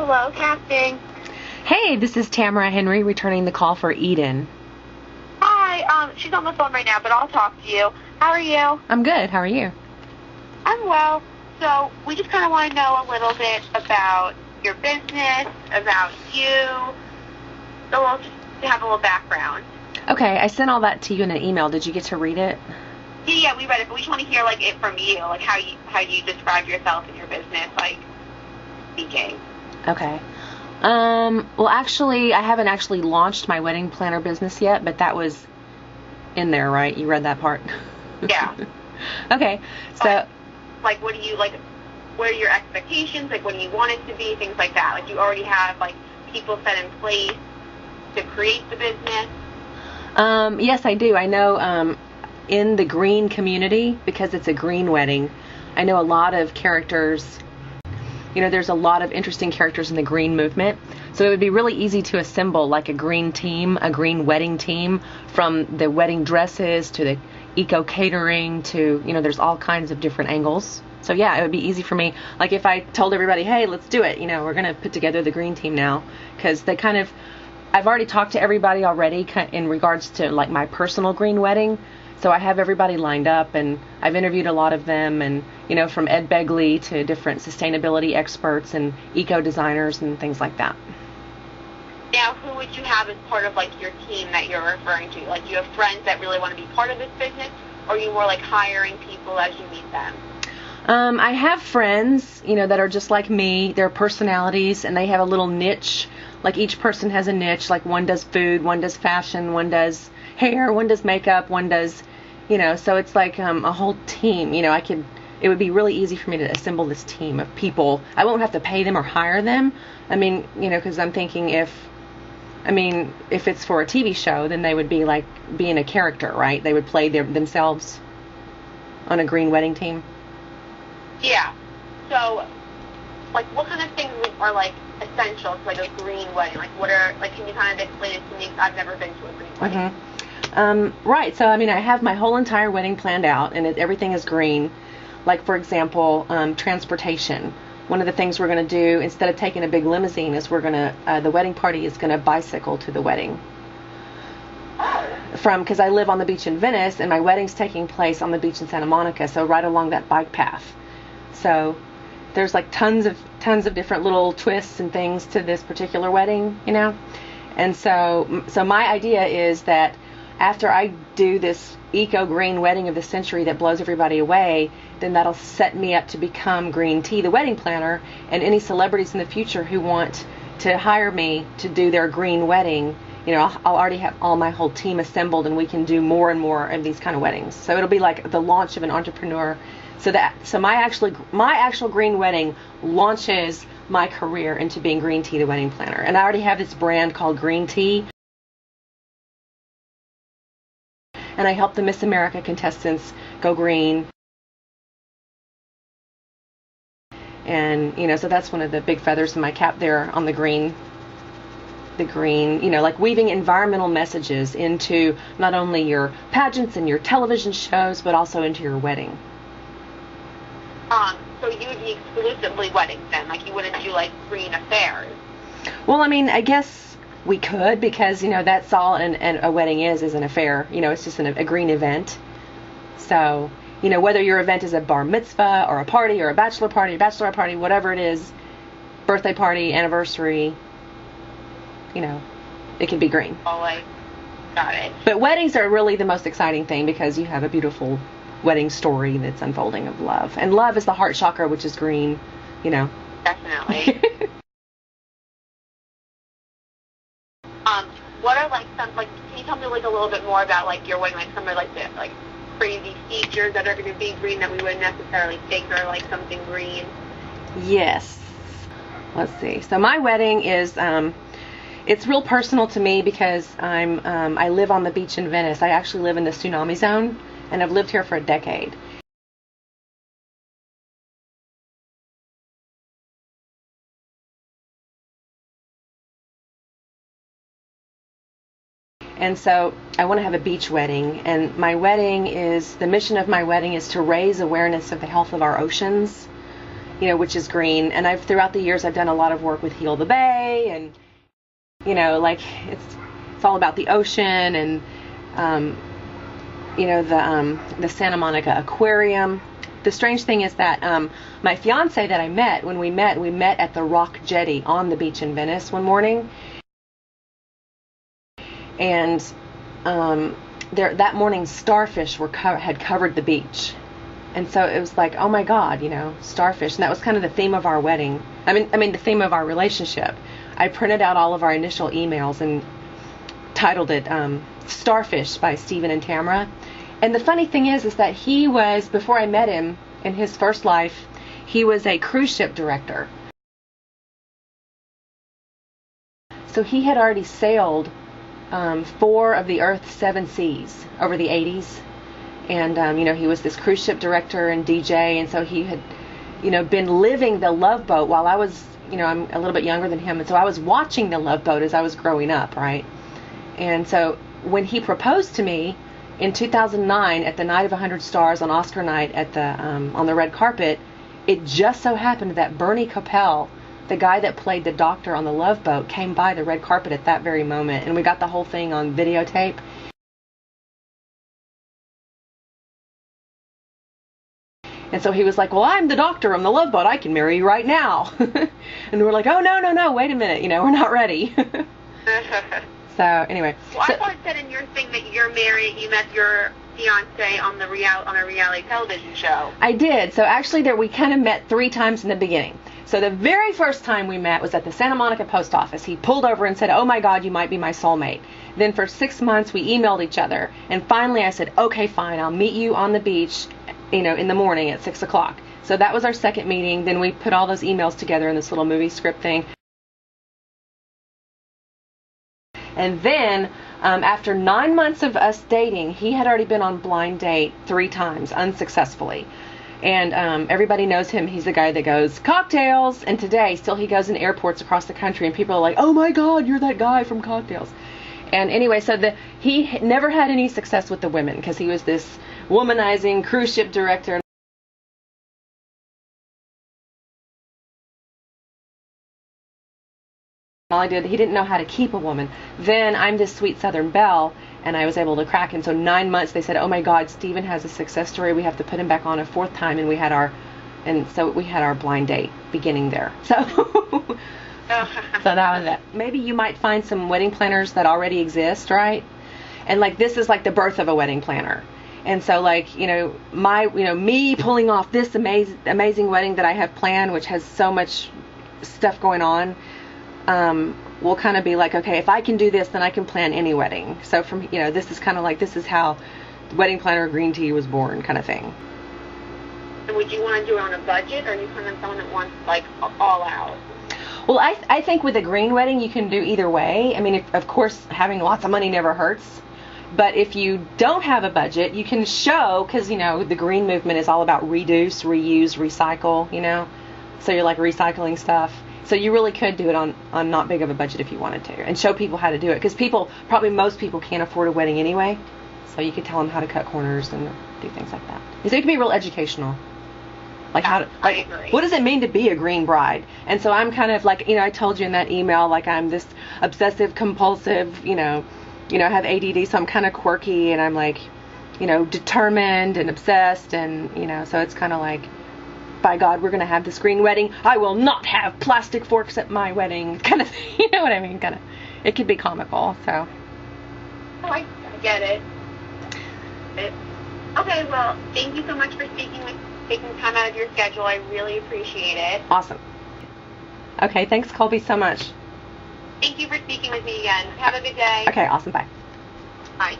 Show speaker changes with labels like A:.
A: Hello, casting.
B: Hey, this is Tamara Henry returning the call for Eden.
A: Hi, she's on the phone right now, but I'll talk to you. How are you?
B: I'm good. How are you?
A: I'm well. So we just kind of want to know a little bit about your business, about you, so we'll just have a little background.
B: Okay, I sent all that to you in an email. Did you get to read it?
A: Yeah, we read it, but we just want to hear it from you, how you describe yourself and your business, speaking.
B: Okay. Well, actually, I haven't actually launched my wedding planner business yet, but that was in there, right? You read that part?
A: Yeah.
B: Okay, so...
A: what do you, what are your expectations? What do you want it to be? Things like that. You already have, people set in place to create the business?
B: Yes, I do. I know, in the green community, because it's a green wedding, I know a lot of characters. There's a lot of interesting characters in the green movement. So it would be really easy to assemble a green team, a green wedding team, from the wedding dresses to the eco catering to, there's all kinds of different angles. So yeah, it would be easy for me. If I told everybody, hey, let's do it, we're going to put together the green team now. Because I've already talked to everybody already in regards to my personal green wedding. So I have everybody lined up, and I've interviewed a lot of them, and from Ed Begley to different sustainability experts and eco designers and things like that.
A: Now, who would you have as part of your team that you're referring to? Do you have friends that really want to be part of this business, or are you more hiring people as you meet them?
B: I have friends, that are just like me. They're personalities, and they have a little niche. Each person has a niche. One does food, one does fashion, one does hair, one does makeup, one does, so it's a whole team. It would be really easy for me to assemble this team of people. I won't have to pay them or hire them. Because I'm thinking if it's for a TV show, then they would be being a character, right? They would play themselves on a green wedding team.
A: Yeah. So, what kind of things are essential to a green wedding? What are can you kind of explain it to me? Because I've never been to a green wedding.
B: Mm-hmm. Right. So I have my whole entire wedding planned out, and everything is green. For example, transportation. One of the things we're going to do instead of taking a big limousine is the wedding party is going to bicycle to the wedding. Because I live on the beach in Venice, and my wedding's taking place on the beach in Santa Monica, so right along that bike path. So there's tons of different little twists and things to this particular wedding, And so my idea is that after I do this eco-green wedding of the century that blows everybody away, then that'll set me up to become Green Tea, the wedding planner, and any celebrities in the future who want to hire me to do their green wedding, I'll already have all my whole team assembled, and we can do more and more of these kind of weddings. So it'll be the launch of an entrepreneur. So my actual green wedding launches my career into being Green Tea, the wedding planner. And I already have this brand called Green Tea. And I help the Miss America contestants go green. And, so that's one of the big feathers in my cap there on the green, weaving environmental messages into not only your pageants and your television shows, but also into your wedding.
A: So you would be exclusively weddings then? You wouldn't do green affairs?
B: Well, I guess we could, because that's all a wedding is an affair. It's just a green event. So whether your event is a bar mitzvah or a party or a bachelorette party, whatever it is, birthday party, anniversary, it can be green.
A: Oh, got it.
B: But weddings are really the most exciting thing, because you have a beautiful wedding story that's unfolding of love, and love is the heart chakra, which is green.
A: Definitely. What are some can you tell me a little bit more about your wedding, some of the crazy features that are going to be green that we wouldn't necessarily think are something green?
B: Yes. Let's see. So my wedding is it's real personal to me, because I live on the beach in Venice. I actually live in the tsunami zone, and I've lived here for a decade. And so I want to have a beach wedding, and the mission of my wedding is to raise awareness of the health of our oceans which is green. And throughout the years I've done a lot of work with Heal the Bay, and like it's all about the ocean, and the Santa Monica Aquarium. The strange thing is that my fiance that I met, when we met at the Rock Jetty on the beach in Venice one morning, and that morning starfish had covered the beach. And so it was like, oh my God, starfish. And that was kind of the theme of our wedding. I mean the theme of our relationship. I printed out all of our initial emails and titled it Starfish by Stephen and Tamara. And the funny thing is that he was, before I met him, in his first life, he was a cruise ship director. So he had already sailed 4 of the Earth's 7 seas over the 80s. And, he was this cruise ship director and DJ. And so he had, been living the Love Boat while I was, I'm a little bit younger than him. And so I was watching the Love Boat as I was growing up, right? And so when he proposed to me in 2009 at the Night of 100 Stars on Oscar night at the on the red carpet, it just so happened that Bernie Kopell, the guy that played the doctor on the Love Boat, came by the red carpet at that very moment, and we got the whole thing on videotape. And so he was like, well, I'm the doctor on the Love Boat, I can marry you right now. And we're like, oh, no, wait a minute, we're not ready. So anyway.
A: Well, I thought it said in your thing that you're married, you met your fiance on a reality television show.
B: I did. So actually we kind of met 3 times in the beginning. So the very first time we met was at the Santa Monica post office. He pulled over and said, oh my God, you might be my soulmate. Then for 6 months we emailed each other. And finally I said, okay, fine, I'll meet you on the beach, in the morning at 6 o'clock. So that was our second meeting. Then we put all those emails together in this little movie script thing. And then, after 9 months of us dating, he had already been on blind date 3 times, unsuccessfully. And everybody knows him. He's the guy that goes, cocktails! And today, still he goes in airports across the country, and people are like, oh my God, you're that guy from Cocktails. And anyway, so he never had any success with the women, because he was this womanizing cruise ship director. All I did, he didn't know how to keep a woman. Then I'm this sweet Southern belle, and I was able to crack him. So 9 months, they said, oh my God, Stephen has a success story. We have to put him back on a 4th time, and we had our blind date beginning there. So, so that was it. Maybe you might find some wedding planners that already exist, right? And like this is like the birth of a wedding planner. And so like, me pulling off this amazing wedding that I have planned, which has so much stuff going on, will kind of be like, okay, if I can do this, then I can plan any wedding. So from, this is kind of like, this is how Wedding Planner Green Tea was born, kind of thing.
A: And would you want to do it on a budget, or are you kind of someone that wants like all out?
B: Well, I think with a green wedding, you can do either way. I mean, of course, having lots of money never hurts. But if you don't have a budget, you can show, because, the green movement is all about reduce, reuse, recycle, So you're like recycling stuff. So you really could do it on not big of a budget if you wanted to, and show people how to do it. Because most people can't afford a wedding anyway. So you could tell them how to cut corners and do things like that. So it can be real educational. Like what does it mean to be a green bride? And so I'm kind of like, I told you in that email, like I'm this obsessive compulsive, I have ADD, so I'm kind of quirky, and I'm like, determined and obsessed, and, so it's kind of like, by God, we're going to have this green wedding. I will not have plastic forks at my wedding, kind of, you know what I mean? Kind of, it could be comical, so.
A: Oh, I get it. Okay, well, thank you so much for taking time out of your schedule. I really appreciate it.
B: Awesome. Okay, thanks, Colby, so much.
A: Thank you for speaking with me again. Have a good day.
B: Okay, awesome. Bye.
A: Bye.